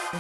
Ang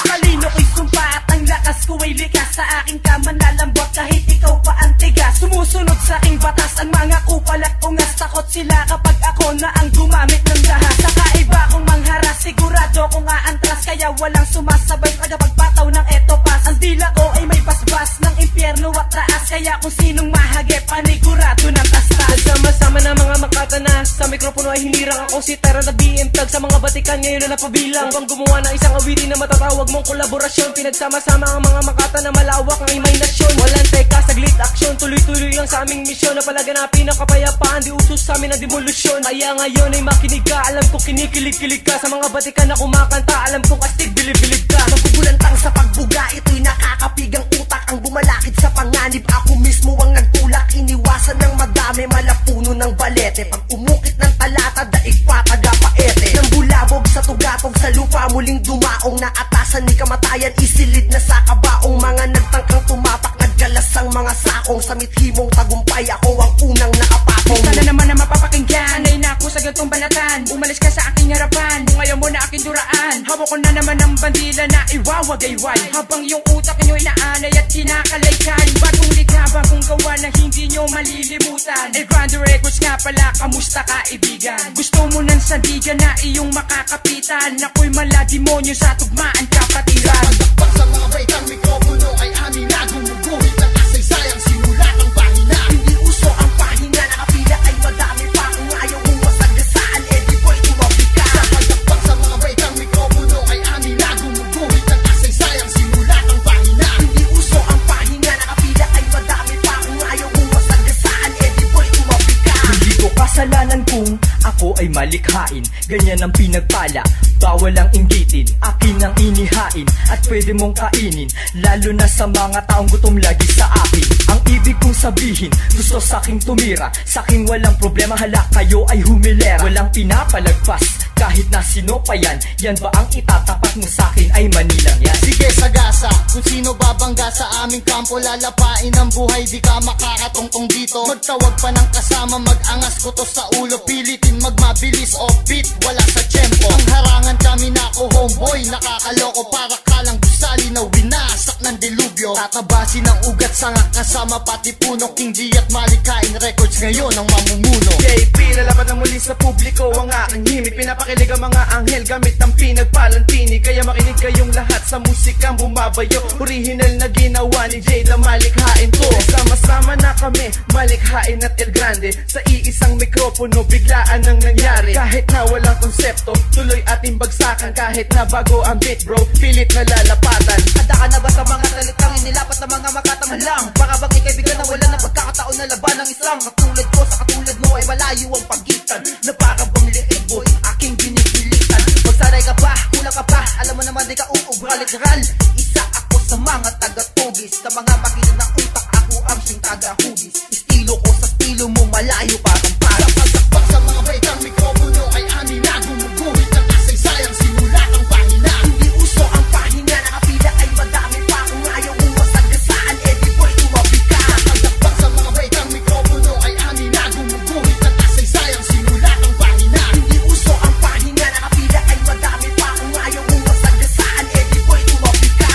talino ko'y sumpa at ang lakas ko ay likas. Sa aking kamanlalambot kahit ikaw pa ang tigas. Sumusunod sa aking batas ang mga kupal at ungas. Takot sila kapag ako na ang gumamit ng dahas. Sa kaiba kong mangharas, sigurado kong aantras. Kaya walang sumasabay pagpataw ng etopas. Ang dila ko ay may basbas ng impyerno at taas. Kaya kung sinong mahagip, panigurado ng tastas. Nagsama-sama na mga makatanas. Sa mikropono ay hinirang ako si Tara na BM-tag. Sa mga batikan ngayon na napabilang. Upang gumawa ng isang awitin na matatawag mong kolaborasyon. Pinagsama-sama ang mga makata na malawak ng imahinasyon. Walang teka, saglit aksyon. Tuloy-tuloy lang sa aming misyon na palaganapin ang kapayapaan. Di usos sa amin ang demolusyon. Kaya ngayon ay makinig ka. Alam ko kinikilig-kilig ka. Sa mga batikan na kumakanta, alam ko kastig bilib-bilib ka. Nagugulantang sa pagbuga, ito'y nakakapigang utak. Ang bumalakid sa panganib, ako mismo ang nagtulak. Iniwasan ng madami, malapuno ng balete. Pag umukit ng talata, daig pataga paete. Nang bulabog sa tugatog sa lupa, muling dumaong na atasan ni kamatayan. Isilid na sa kabaong mga nagtangkang tumapak. Naggalas ang mga sakong sa mithimong tagumpay. Ako ang unang naapakong. Sana naman na mapapakinggan. Sanay na ako sa gantong banatan. Umalis ka sa aking harapan. Kung ayaw mo na aking duraan, hawak ko na naman ang bandila na iwawagayway. Habang yung utak nyo'y naanay at kinakalaykan. Bagong likha, bagong gawa na hindi nyo malilimutan. El Grande Records nga pala, kamusta kaibigan? Gusto mo ng sandigan na iyong makakapitan. Ako'y malademonyo sa tugmaan kapatiran. Pagdakpak sa mga baitang mikropono ay amin na gumuguhit ng kasaysayang sinulat ang pahina. Hindi uso ang pahina, nakapila ay madami pa. Kung ayaw mong masagasaan, edi boy tumapik ka. Sa pagdakpak sa mga baitang mikropono ay amin na gumuguhit ng kasaysayang sinulat ang pahina. Hindi uso ang pahina, nakapila ay madami pa. Kung ayaw mong masagasaan, edi boy tumapik ka. Hindi ko kasalanan kung ako ay malikhain. Ganyan ang pinagpala, bawal ang inggitin. Akin ang inihain at pwede mong kainin. Lalo na sa mga taong gutom lagi sa akin. Ang ibig kong sabihin, gusto sa'king tumira. Sa'king walang problema, hala kayo ay humilera. Walang pinapalagpas, kahit na sino pa yan. Yan ba ang itatapat mo sa'kin ay Manilang yan? Sige sagasa, kung sino babangga sa aming kampo, lalapain ang buhay, di ka makakatungtong dito. Magtawag pa ng kasama, mag-angas ko to sa ulo. Pilitin magmabilis, offbeat, wala sa tempo. Ang harangan kami na ako homeboy, nakakaloko. Para kalang gusali na winasak ng delubyo. Tatabasin ang ugat sa nga kasama, pati puno. King G at Malikain Records ngayon ang mamumuno. JP, lalaban na muli sa publiko ang aking himig. Pinapakilig ang mga anghel gamit ang pinagpalantini. Kaya makinig kayong lahat sa musikang bumabayo. Original na ginawa ni Jade na malikhain ko. Sama-sama na kami, Malikhain at El Grande. Sa iisang mikropono, biglaan ang nangyari. Kahit na walang konsepto, tuloy ating bagsakan. Kahit na bago ang beat bro, pilit na lalapatan. Handa ka na ba sa mga talitang inilapat ng mga makatang halang? Baka bang ikaibigan na wala na pagkakataon na laban ng isang katulad ko sa katulad mo ay malayo ang pagitan. Na para bang liig boy, aking binipilitan. Magsaray ka pa, kulang ka pa, alam mo naman di ka uubra literal. Isa ako sa mga taga-tugis, sa mga makina ng utak ako ang sing taga-hugis. Estilo ko sa estilo mo, malayo parang para. Pagdakpak sa mga baitang mikropono ay amin na gumuguhit ng kasaysayang sinulat ang pahina. Hindi uso ang pahina, nakapila ay madami pa. Kung ayaw mong masagasaan, edi boy tumapik ka. Pagdakpak sa mga baitang mikropono ay amin na gumuguhit ng kasaysayang sinulat ang pahina. Hindi uso ang pahina, nakapila ay madami pa. Kung ayaw mong masagasaan, edi boy tumapik ka.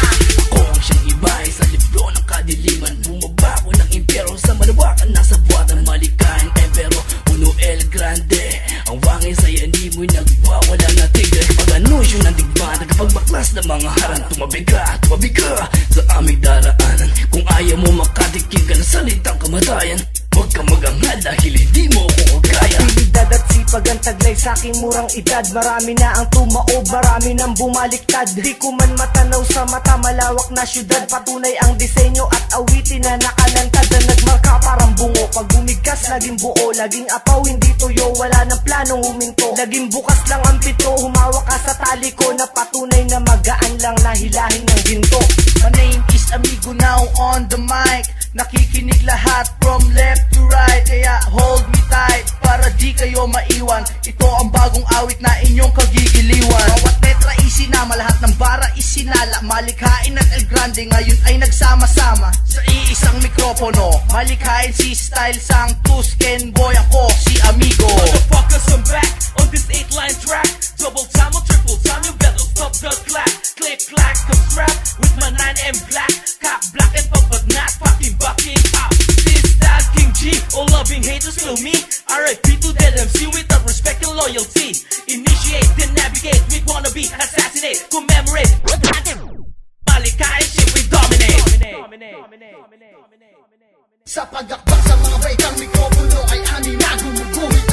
Ako ang siyang iba sa libro ng kadiliman. Bumaba ko ng impyero sa malawakan. Nasa buwatan Malikain Empero, Uno El Grande. Ang wangin sa'yo hindi mo'y nagwawala na tigre. Pag-anusyo ng digmaan, nagpagbaklas ng mga harang. Tumabi ka sa aming daraanan. Kung ayaw mo makatikim ka ng salitang kamatayan, huwag ka mag-anghal dahil hindi mo ko kaya. Abilidad at sipag ang taglay sa aking murang edad. Marami na ang tumaob, marami nang bumaliktad. Di ko man matanaw sa mata, malawak na syudad. Patunay ang disenyo at awitin na nakalantad. Na nagmarka parang bungo, pag bumigas laging buo. Laging apaw, hindi tuyo, wala nang planong huminto. Laging bukas lang ang pito, humawak ka sa tali ko. Na patunay na magaan lang na hilahin ng ginto. My name is Amigo now on the mic. Nakikinig lahat from left to right. Kaya hold me tight para di kayo maiwan. Ito ang bagong awit na inyong kagigiliwan. Bawat letra isinama, lahat ng bara isinala. Malikhain at El Grande ngayon ay nagsama-sama sa iisang mikro. mikropono. Malikhain si Style Sang Tusken Boy, ako si Amigo. Motherfuckers, I'm back on this 8-line track. Double time or triple time, you better stop the clap. Click, clack, I'm strapped with my 9M black. Cop black and pop, but not fucking bucking up. This style King G, all loving haters feel me. RIP to that MC without respect and loyalty. Initiate, then navigate, we wanna be assassinate, commemorate. Malikhain shit, we dominate. Sa pagakbak sa mga baitang mikropono ay amin na gumuguhit